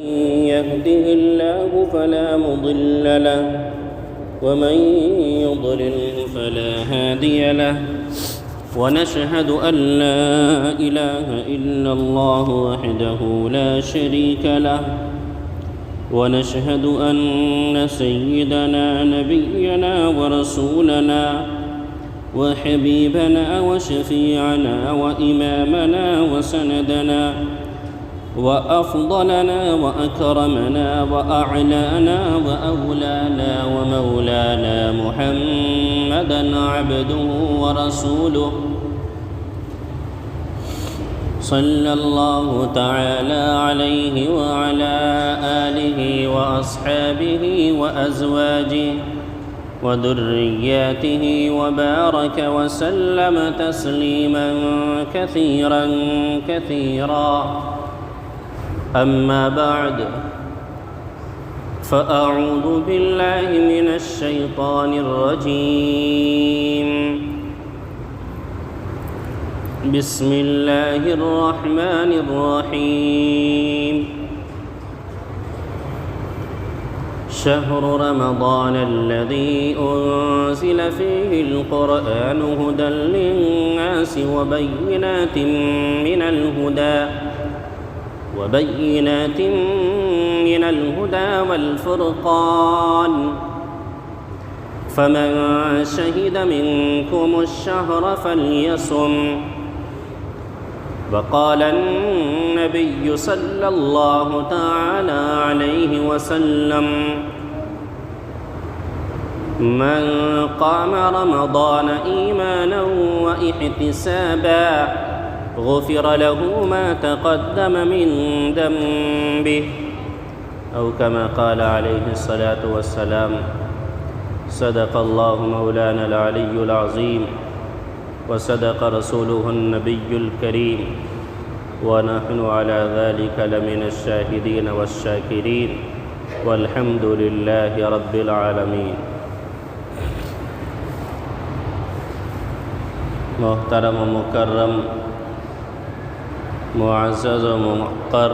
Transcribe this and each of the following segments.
يهده الله فلا مضل له ومن يضلل فلا هادي له ونشهد أن لا إله إلا الله وحده لا شريك له ونشهد أن سيدنا نبينا ورسولنا وحبيبنا وشفيعنا وإمامنا وسندنا وأفضلنا وأكرمنا وأعلانا وأولانا ومولانا محمدًا عبده ورسوله صلى الله تعالى عليه وعلى آله وأصحابه وأزواجه وذرياته وبارك وسلم تسليمًا كثيرًا كثيرًا. أما بعد فأعوذ بالله من الشيطان الرجيم. بسم الله الرحمن الرحيم. شهر رمضان الذي أنزل فيه القرآن هدى للناس وبينات من الهدى والفرقان فمن شهد منكم الشهر فليصم. وقال النبي صلى الله تعالى عليه وسلم من قام رمضان إيمانا واحتسابا غفر له ما تقدم من ذنبه أو كما قال عليه الصلاة والسلام. صدق الله مولانا العلي العظيم وصدق رسوله النبي الكريم ونحن على ذلك لمن الشاهدين والشاكرين والحمد لله رب العالمين. محترم و مکرم، معزز و موقر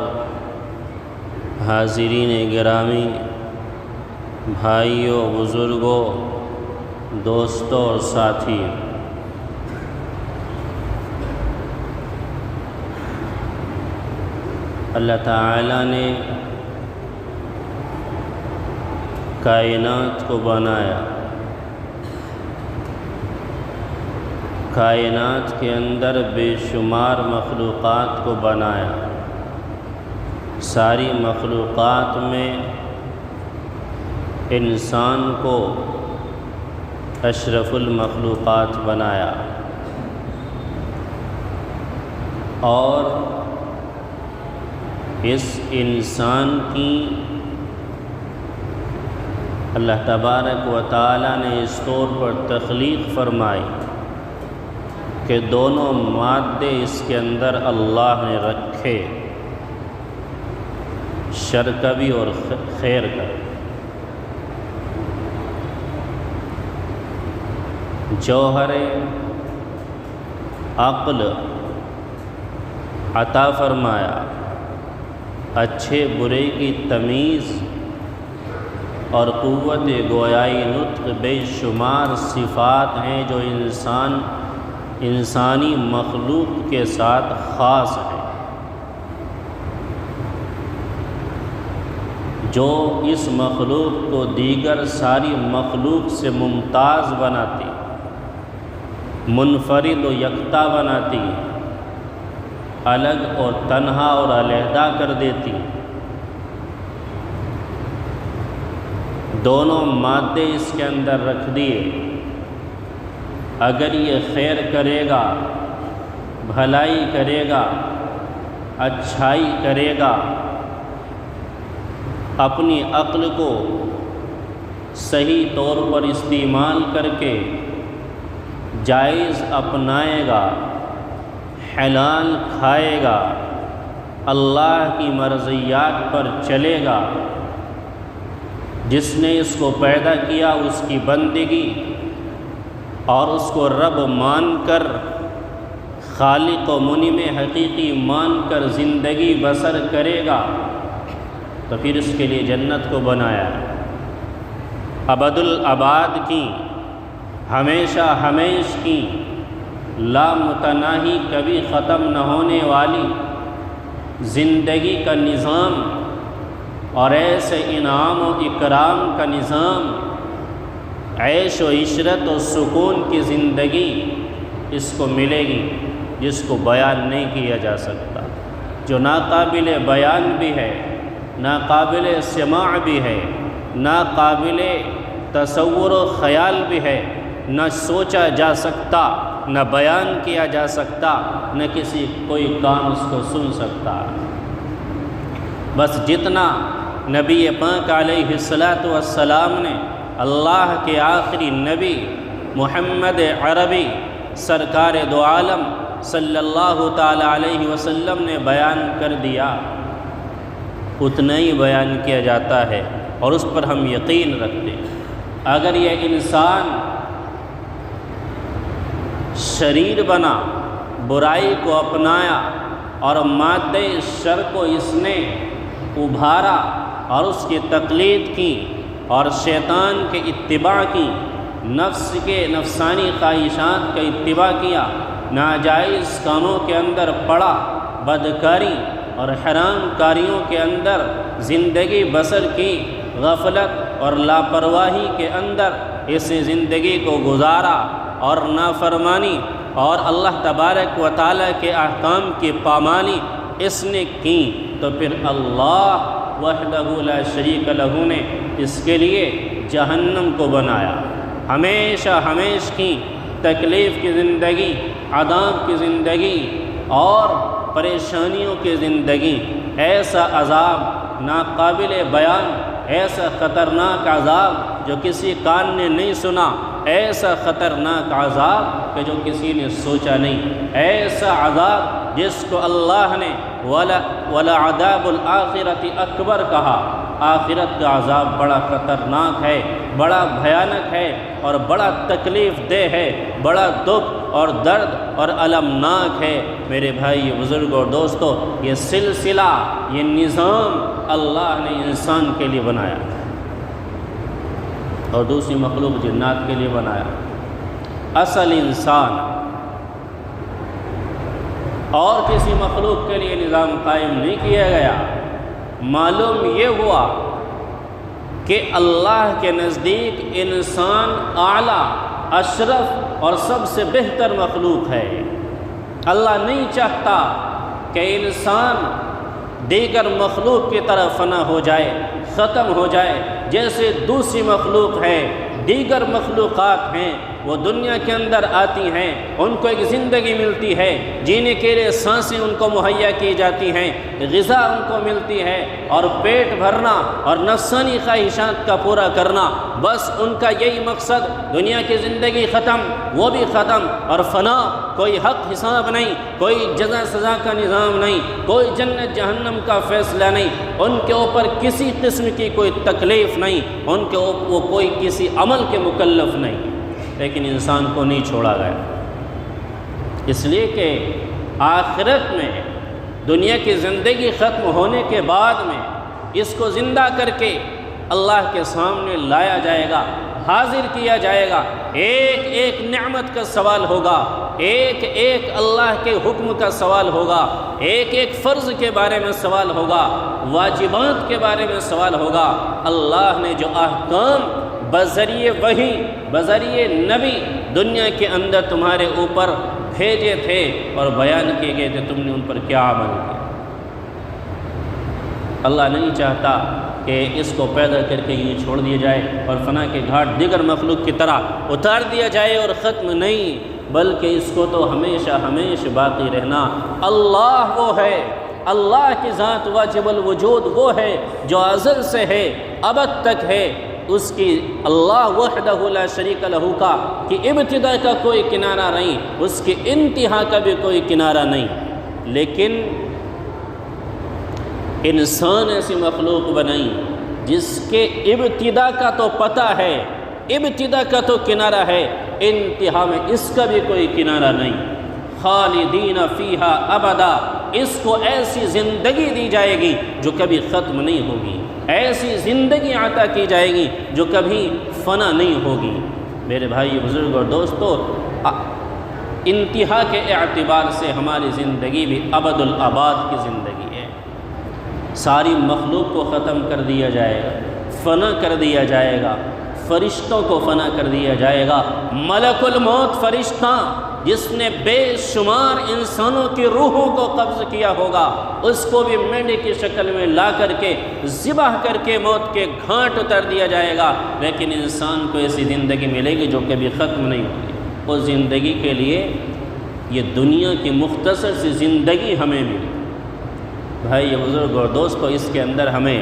حاضرین گرامی، بھائیوں، بزرگوں، دوستوں اور ساتھی، اللہ تعالیٰ نے کائنات کو بنایا. کائنات کے اندر بے شمار مخلوقات کو بنایا. ساری مخلوقات میں انسان کو اشرف المخلوقات بنایا اور اس انسان کی اللہ تبارک و تعالیٰ نے اس طور پر تخلیق فرمائی کہ دونوں مادے اس کے اندر اللہ نے رکھے، شر کا بھی اور خیر کا. جوہر عقل عطا فرمایا، اچھے برے کی تمیز اور قوت گویائی نطق، بے شمار صفات ہیں جو انسانی مخلوق کے ساتھ خاص ہیں، جو اس مخلوق کو دیگر ساری مخلوق سے ممتاز بناتی، منفرد و یکتا بناتی، الگ اور تنہا اور علیحدہ کر دیتی. دونوں مادے اس کے اندر رکھ دیے. اگر یہ خیر کرے گا، بھلائی کرے گا، اچھائی کرے گا، اپنی عقل کو صحیح طور پر استعمال کر کے جائز اپنائے گا، حلال کھائے گا، اللہ کی مرضیات پر چلے گا، جس نے اس کو پیدا کیا اس کی بندگی اور اس کو رب مان کر، خالق و منعم حقیقی مان کر زندگی بسر کرے گا تو پھر اس کے لیے جنت کو بنایا، ابد الاباد کی، ہمیشہ ہمیش کی، لامتناہی کبھی ختم نہ ہونے والی زندگی کا نظام اور ایسے انعام و اکرام کا نظام، عیش و عشرت و سکون کی زندگی اس کو ملے گی جس کو بیان نہیں کیا جا سکتا، جو ناقابل بیان بھی ہے، ناقابل سماع بھی ہے، ناقابل تصور و خیال بھی ہے، نہ سوچا جا سکتا، نہ بیان کیا جا سکتا، نہ کسی کوئی کان اس کو سن سکتا۔ بس جتنا نبی پاک علیہ السلام نے اللہ کے آخری نبی محمد عربی سرکار دو عالم صلی اللہ تعالی علیہ وسلم نے بیان کر دیا، اتنا ہی بیان کیا جاتا ہے، اور اس پر ہم یقین رکھتے ہیں۔ اگر یہ انسان شریر بنا، برائی کو اپنایا اور مادہ شر کو اس نے ابھارا اور اس کی تقلید کی اور شیطان کے اتباع کی، نفس کے نفسانی خواہشات کا اتباع کیا، ناجائز کاموں کے اندر پڑا، بدکاری اور حرام کاریوں کے اندر زندگی بسر کی، غفلت اور لاپرواہی کے اندر اس زندگی کو گزارا اور نافرمانی اور اللہ تبارک و تعالیٰ کے احکام کی پامانی اس نے کی، تو پھر اللہ وحدہ لا شریک لہ نے اس کے لیے جہنم کو بنایا، ہمیشہ ہمیش کی تکلیف کی زندگی، عذاب کی زندگی اور پریشانیوں کی زندگی، ایسا عذاب ناقابل بیان، ایسا خطرناک عذاب جو کسی کان نے نہیں سنا، ایسا خطرناک عذاب کہ جو کسی نے سوچا نہیں، ایسا عذاب جس کو اللہ نے وَلَعَذَابُ الْآخِرَةِ اکبر کہا۔ آخرت کا عذاب بڑا خطرناک ہے، بڑا بھیانک ہے اور بڑا تکلیف دہ ہے، بڑا دکھ اور درد اور المناک ہے۔ میرے بھائی، بزرگ اور دوستو، یہ سلسلہ، یہ نظام اللہ نے انسان کے لیے بنایا اور دوسری مخلوق جنات کے لیے بنایا۔ اصل انسان اور کسی مخلوق کے لیے نظام قائم نہیں کیا گیا۔ معلوم یہ ہوا کہ اللہ کے نزدیک انسان اعلیٰ، اشرف اور سب سے بہتر مخلوق ہے۔ اللہ نہیں چاہتا کہ انسان دیگر مخلوق کی طرح فنا ہو جائے، ختم ہو جائے۔ جیسے دوسری مخلوق ہے، دیگر مخلوقات ہیں، وہ دنیا کے اندر آتی ہیں، ان کو ایک زندگی ملتی ہے، جینے کے لیے سانسیں ان کو مہیا کی جاتی ہیں، غذا ان کو ملتی ہے، اور پیٹ بھرنا اور نفسانی خواہشات کا پورا کرنا، بس ان کا یہی مقصد۔ دنیا کی زندگی ختم، وہ بھی ختم اور فنا، کوئی حق حساب نہیں، کوئی جزا سزا کا نظام نہیں، کوئی جنت جہنم کا فیصلہ نہیں، ان کے اوپر کسی قسم کی کوئی تکلیف نہیں، ان کے وہ کوئی کسی عمل کے مکلف نہیں۔ لیکن انسان کو نہیں چھوڑا گیا، اس لیے کہ آخرت میں دنیا کی زندگی ختم ہونے کے بعد میں اس کو زندہ کر کے اللہ کے سامنے لایا جائے گا، حاضر کیا جائے گا، ایک ایک نعمت کا سوال ہوگا، ایک ایک اللہ کے حکم کا سوال ہوگا، ایک ایک فرض کے بارے میں سوال ہوگا، واجبات کے بارے میں سوال ہوگا۔ اللہ نے جو احکام بذریعہ وحی، بذریعہ نبی دنیا کے اندر تمہارے اوپر بھیجے تھے اور بیان کیے گئے تھے، تم نے ان پر کیا عمل کیا؟ اللہ نہیں چاہتا کہ اس کو پیدا کر کے یوں چھوڑ دیا جائے اور فنا کے گھاٹ دیگر مخلوق کی طرح اتار دیا جائے اور ختم نہیں، بلکہ اس کو تو ہمیشہ ہمیشہ باقی رہنا۔ اللہ وہ ہے، اللہ کی ذات واجب الوجود وہ ہے جو ازل سے ہے، ابد تک ہے۔ اس کی اللہ وحدہ لا شریک لہ کا کہ ابتدا کا کوئی کنارہ نہیں، اس کی انتہا کا بھی کوئی کنارہ نہیں۔ لیکن انسان ایسی مخلوق بنائی جس کے ابتدا کا تو پتہ ہے، ابتدا کا تو کنارہ ہے، انتہا میں اس کا بھی کوئی کنارہ نہیں۔ خالدین فیہا ابدا اس کو ایسی زندگی دی جائے گی جو کبھی ختم نہیں ہوگی، ایسی زندگی عطا کی جائے گی جو کبھی فنا نہیں ہوگی۔ میرے بھائی بزرگ اور دوستو، انتہا کے اعتبار سے ہماری زندگی بھی ابد الآباد کی زندگی ہے۔ ساری مخلوق کو ختم کر دیا جائے گا، فنا کر دیا جائے گا، فرشتوں کو فنا کر دیا جائے گا۔ ملک الموت فرشتہ جس نے بے شمار انسانوں کی روحوں کو قبض کیا ہوگا، اس کو بھی مینڈے کی شکل میں لا کر کے ذبح کر کے موت کے گھاٹ اتر دیا جائے گا، لیکن انسان کو ایسی زندگی ملے گی جو کبھی ختم نہیں ہوگی۔ اس زندگی کے لیے یہ دنیا کی مختصر سی زندگی ہمیں ملی۔ بھائی بزرگ اور دوستو، اس کے اندر ہمیں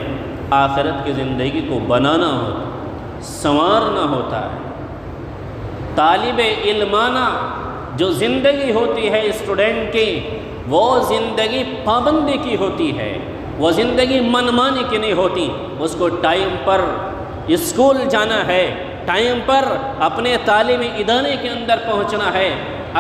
آخرت کی زندگی کو بنانا ہوتا ہے، سنوارنا ہوتا ہے۔ طالب علمانہ جو زندگی ہوتی ہے اسٹوڈنٹ کی، وہ زندگی پابندی کی ہوتی ہے، وہ زندگی منمانی کی نہیں ہوتی۔ اس کو ٹائم پر اسکول جانا ہے، ٹائم پر اپنے تعلیمی ادارے کے اندر پہنچنا ہے،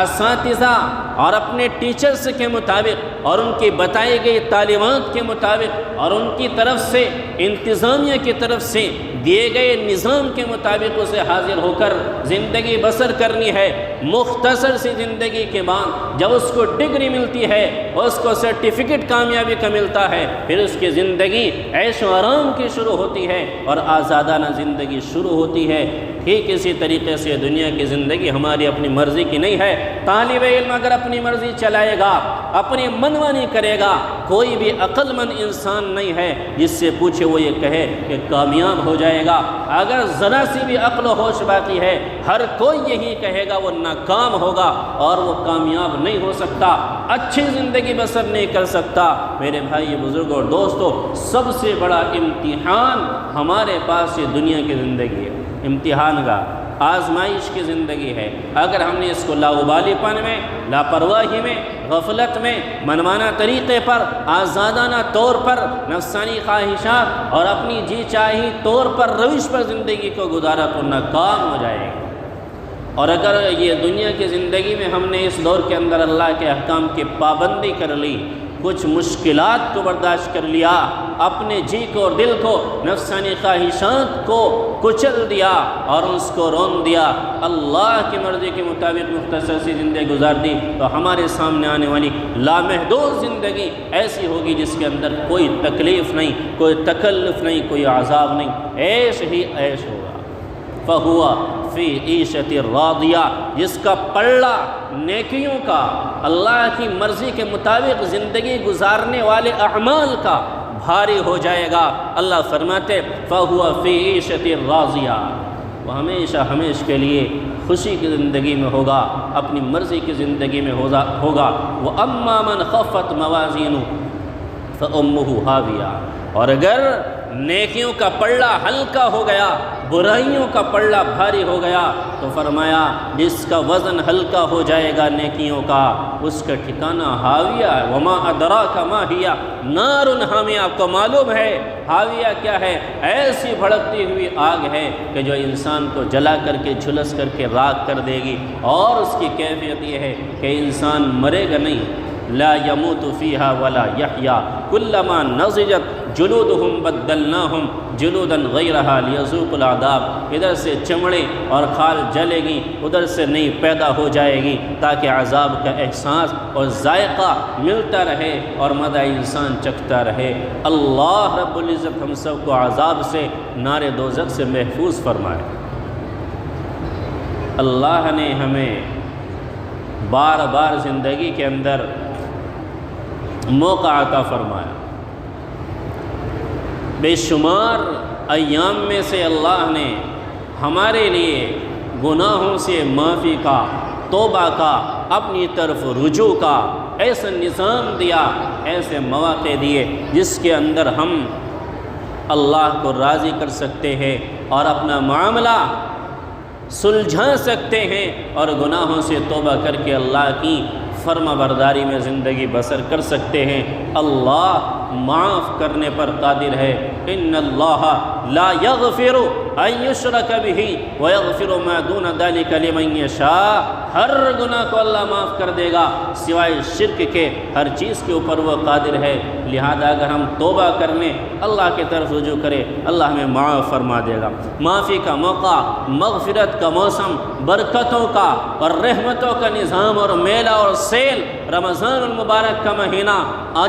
اساتذہ اور اپنے ٹیچرز کے مطابق اور ان کی بتائی گئی تعلیمات کے مطابق اور ان کی طرف سے انتظامیہ کی طرف سے دیے گئے نظام کے مطابق اسے حاضر ہو کر زندگی بسر کرنی ہے۔ مختصر سی زندگی کے بعد جب اس کو ڈگری ملتی ہے، اس کو سرٹیفکیٹ کامیابی کا ملتا ہے، پھر اس کی زندگی عیش و آرام کی شروع ہوتی ہے اور آزادانہ زندگی شروع ہوتی ہے۔ ٹھیک اسی طریقے سے دنیا کی زندگی ہماری اپنی مرضی کی نہیں ہے۔ طالب علم اگر اپنی مرضی چلائے گا، اپنی منمانی کرے گا، کوئی بھی عقل مند انسان نہیں ہے جس سے پوچھے وہ یہ کہے کہ کامیاب ہو جائے گا۔ اگر ذرا سی بھی عقل و ہوش باقی ہے، ہر کوئی یہی کہے گا وہ ناکام ہوگا اور وہ کامیاب نہیں ہو سکتا، اچھی زندگی بسر نہیں کر سکتا۔ میرے بھائی بزرگ اور دوستو، سب سے بڑا امتحان ہمارے پاس یہ دنیا کی زندگی ہے، امتحان کا آزمائش کی زندگی ہے۔ اگر ہم نے اس کو لاابالی پن میں، لاپرواہی میں، غفلت میں، منمانہ طریقے پر، آزادانہ طور پر، نفسانی خواہشات اور اپنی جی چاہی طور پر روش پر زندگی کو گزارا تو ناکام ہو جائے گا۔ اور اگر یہ دنیا کی زندگی میں ہم نے اس دور کے اندر اللہ کے احکام کی پابندی کر لی، کچھ مشکلات کو برداشت کر لیا، اپنے جی کو اور دل کو، نفسانی خواہشات کو کچل دیا اور اس کو رون دیا، اللہ کی مرضی کے مطابق مختصر سی زندگی گزار دی، تو ہمارے سامنے آنے والی لامحدود زندگی ایسی ہوگی جس کے اندر کوئی تکلیف نہیں، کوئی تکلف نہیں، کوئی عذاب نہیں، عیش ہی عیش ہوگا۔ فَهُوَ فِي عِيشَةٍ رَاضِيَةٍ، جس کا پلڑا نیکیوں کا، اللہ کی مرضی کے مطابق زندگی گزارنے والے اعمال کا بھاری ہو جائے گا۔ اللہ فرماتے فَهُوَ فِي عِيشَةٍ رَاضِيَةٍ، وہ ہمیشہ ہمیشہ کے لیے خوشی کی زندگی میں ہوگا، اپنی مرضی کی زندگی میں ہوگا۔ وَأَمَّا مَنْ خَفَّتْ مَوَازِينُهُ فَأُمُّهُ هَاوِيَةٌ، اور اگر نیکیوں کا پلڑا ہلکا ہو گیا، برائیوں کا پلڑا بھاری ہو گیا، تو فرمایا جس کا وزن ہلکا ہو جائے گا نیکیوں کا، اس کا ٹھکانہ ہاویہ ہے۔ وما ادراک ما ہی نار حامیہ، آپ کو معلوم ہے ہاویہ کیا ہے؟ ایسی بھڑکتی ہوئی آگ ہے کہ جو انسان کو جلا کر کے جھلس کر کے راکھ کر دے گی، اور اس کی کیفیت یہ ہے کہ انسان مرے گا نہیں، لا يموت فيها ولا يحيا كلما نضجت جلودهم بدلناهم جلودا غيرها ليذوقوا العذاب، ادھر سے چمڑے اور کھال جلے گی، ادھر سے نئی پیدا ہو جائے گی تاکہ عذاب کا احساس اور ذائقہ ملتا رہے اور مزہ انسان چکھتا رہے۔ اللہ رب العزت ہم سب کو عذاب سے، نار دوزخ سے محفوظ فرمائے۔ اللہ نے ہمیں بار بار زندگی کے اندر موقع عطا فرمایا، بے شمار ایام میں سے اللہ نے ہمارے لیے گناہوں سے معافی کا، توبہ کا، اپنی طرف رجوع کا ایسا نظام دیا، ایسے مواقع دیے جس کے اندر ہم اللہ کو راضی کر سکتے ہیں اور اپنا معاملہ سلجھا سکتے ہیں اور گناہوں سے توبہ کر کے اللہ کی فرما برداری میں زندگی بسر کر سکتے ہیں۔ اللہ معاف کرنے پر قادر ہے۔ ان اللہ لا یغفر ان یشرک بہ ویغفر ما دون ذلک لمن یشاء، ہر گناہ کو اللہ معاف کر دے گا سوائے شرک کے، ہر چیز کے اوپر وہ قادر ہے۔ لہذا اگر ہم توبہ کرنے اللہ کی طرف رجوع کرے اللہ ہمیں معاف فرما دے گا۔ معافی کا موقع، مغفرت کا موسم، برکتوں کا اور رحمتوں کا نظام اور میلہ اور سیل رمضان المبارک کا مہینہ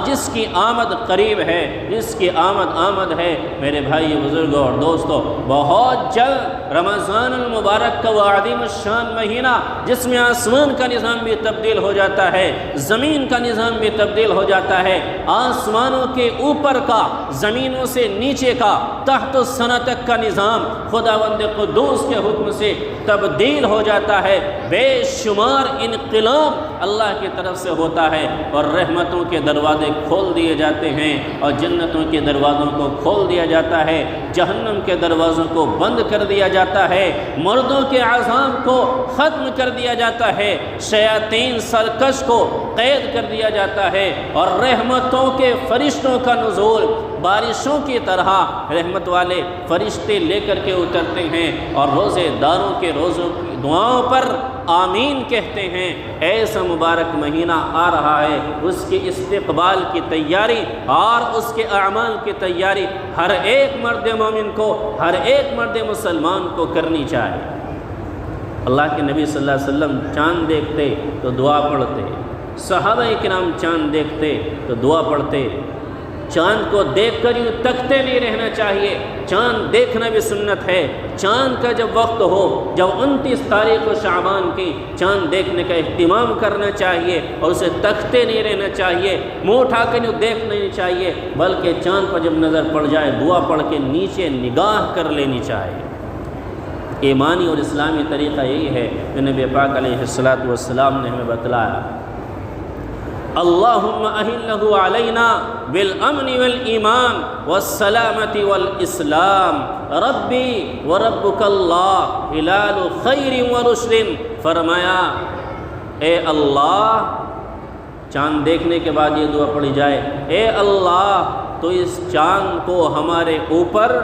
جس کی آمد قریب ہے، جس کی آمد ہے میرے بھائی بزرگوں اور دوستوں، بہت جلد رمضان المبارک کا وہ عظیم الشان مہینہ جس میں آسمان کا نظام بھی تبدیل ہو جاتا ہے، زمین کا نظام بھی تبدیل ہو جاتا ہے، آسمانوں کے اوپر کا، زمینوں سے نیچے کا، تحت السنا تک کا نظام خداوند قدوس کے حکم سے تبدیل ہو جاتا ہے، بے شمار انقلاب اللہ کی طرف سے ہوتا ہے اور رحمتوں کے دروازے کھول دیے جاتے ہیں اور جنتوں کے دروازوں کو کھول دیا جاتا ہے، جہنم کے دروازوں کو بند کر دیا جاتا ہے، مردوں کے عذاب کو ختم کر دیا جاتا ہے، شیاطین سرکش کو قید کر دیا جاتا ہے اور رحمتوں کے فرشتوں کا نزول بارشوں کی طرح رحمت والے فرشتے لے کر کے اترتے ہیں اور روزے داروں کے روزوں کی دعاؤں پر آمین کہتے ہیں۔ ایسا مبارک مہینہ آ رہا ہے، اس کے استقبال کی تیاری اور اس کے اعمال کی تیاری ہر ایک مرد مومن کو، ہر ایک مرد مسلمان کو کرنی چاہیے۔ اللہ کے نبی صلی اللہ علیہ وسلم چاند دیکھتے تو دعا پڑھتے، صحابہ کرام چاند دیکھتے تو دعا پڑھتے۔ چاند کو دیکھ کر یوں تکتے نہیں رہنا چاہیے، چاند دیکھنا بھی سنت ہے۔ چاند کا جب وقت ہو، جب 29 تاریخ شعبان کی چاند دیکھنے کا اہتمام کرنا چاہیے اور اسے تکتے نہیں رہنا چاہیے، منہ اٹھا کر یوں دیکھنا نہیں چاہیے، بلکہ چاند پر جب نظر پڑ جائے دعا پڑھ کے نیچے نگاہ کر لینی چاہیے۔ ایمانی اور اسلامی طریقہ یہی ہے کہ نبی پاک علیہ السلام نے ہمیں بتلایا۔ اللہم اہلہ علینا بالامن والایمان والسلامت والاسلام ربی وربک اللہ ہلال خیر ورشد، فرمایا اے اللہ، چاند دیکھنے کے بعد یہ دعا پڑھی جائے، اے اللہ تو اس چاند کو ہمارے اوپر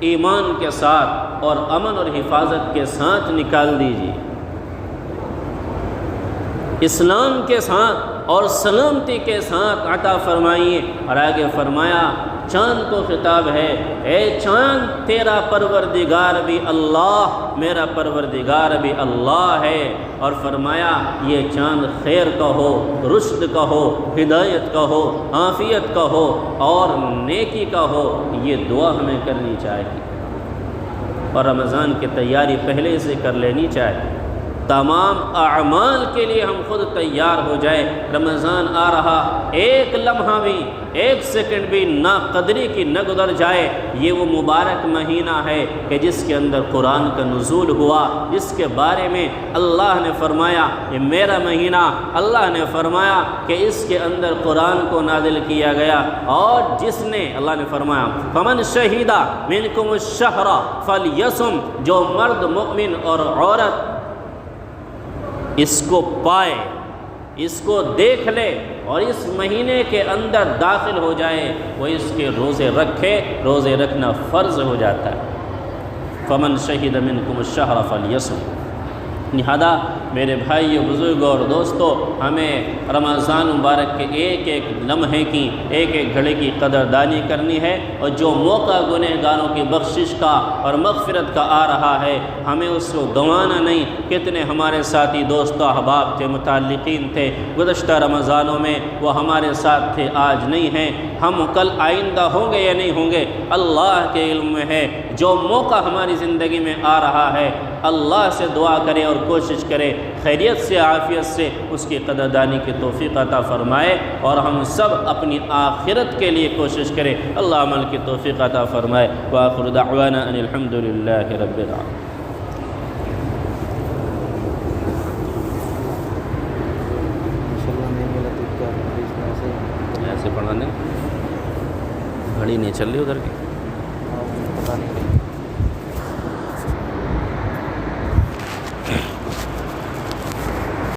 ایمان کے ساتھ اور امن اور حفاظت کے ساتھ نکال دیجیے، اسلام کے ساتھ اور سلامتی کے ساتھ عطا فرمائیے۔ اور آگے فرمایا چاند کو خطاب ہے، اے چاند تیرا پروردگار بھی اللہ، میرا پروردگار بھی اللہ ہے، اور فرمایا یہ چاند خیر کا ہو، رشد کا ہو، ہدایت کا ہو، عافیت کا ہو اور نیکی کا ہو، یہ دعا ہمیں کرنی چاہیے اور رمضان کی تیاری پہلے سے کر لینی چاہیے۔ تمام اعمال کے لیے ہم خود تیار ہو جائے۔ رمضان آ رہا، ایک لمحہ بھی، ایک سیکنڈ بھی نا قدری کی نہ گزر جائے۔ یہ وہ مبارک مہینہ ہے کہ جس کے اندر قرآن کا نزول ہوا، جس کے بارے میں اللہ نے فرمایا یہ میرا مہینہ، اللہ نے فرمایا کہ اس کے اندر قرآن کو نازل کیا گیا، اور جس نے، اللہ نے فرمایا فمن شہید منکم الشہر فلیصم، جو مرد مومن اور عورت اس کو پائے، اس کو دیکھ لے اور اس مہینے کے اندر داخل ہو جائے، وہ اس کے روزے رکھے۔ روزے رکھنا فرض ہو جاتا ہے۔ فمن شہید منکم الشہر فلیصم۔ لہذا میرے بھائیو، بزرگوں اور دوستو، ہمیں رمضان مبارک کے ایک ایک لمحے کی، ایک ایک گھڑی کی قدردانی کرنی ہے، اور جو موقع گنہگاروں کی بخشش کا اور مغفرت کا آ رہا ہے ہمیں اس کو گنوانا نہیں۔ کتنے ہمارے ساتھی دوست و احباب تھے، متعلقین تھے گزشتہ رمضانوں میں، وہ ہمارے ساتھ تھے، آج نہیں ہیں۔ ہم کل آئندہ ہوں گے یا نہیں ہوں گے اللہ کے علم میں ہے۔ جو موقع ہماری زندگی میں آ رہا ہے اللہ سے دعا کرے اور کوشش کرے خیریت سے، عافیت سے اس کی قدردانی کی توفیق عطا فرمائے، اور ہم سب اپنی آخرت کے لیے کوشش کریں۔ اللہ عمل کی توفیق عطا فرمائے۔ وآخر دعوانا ان الحمد للہ رب العالمین۔ ایسے پڑھانے گھڑی نہیں چل رہی ادھر کی،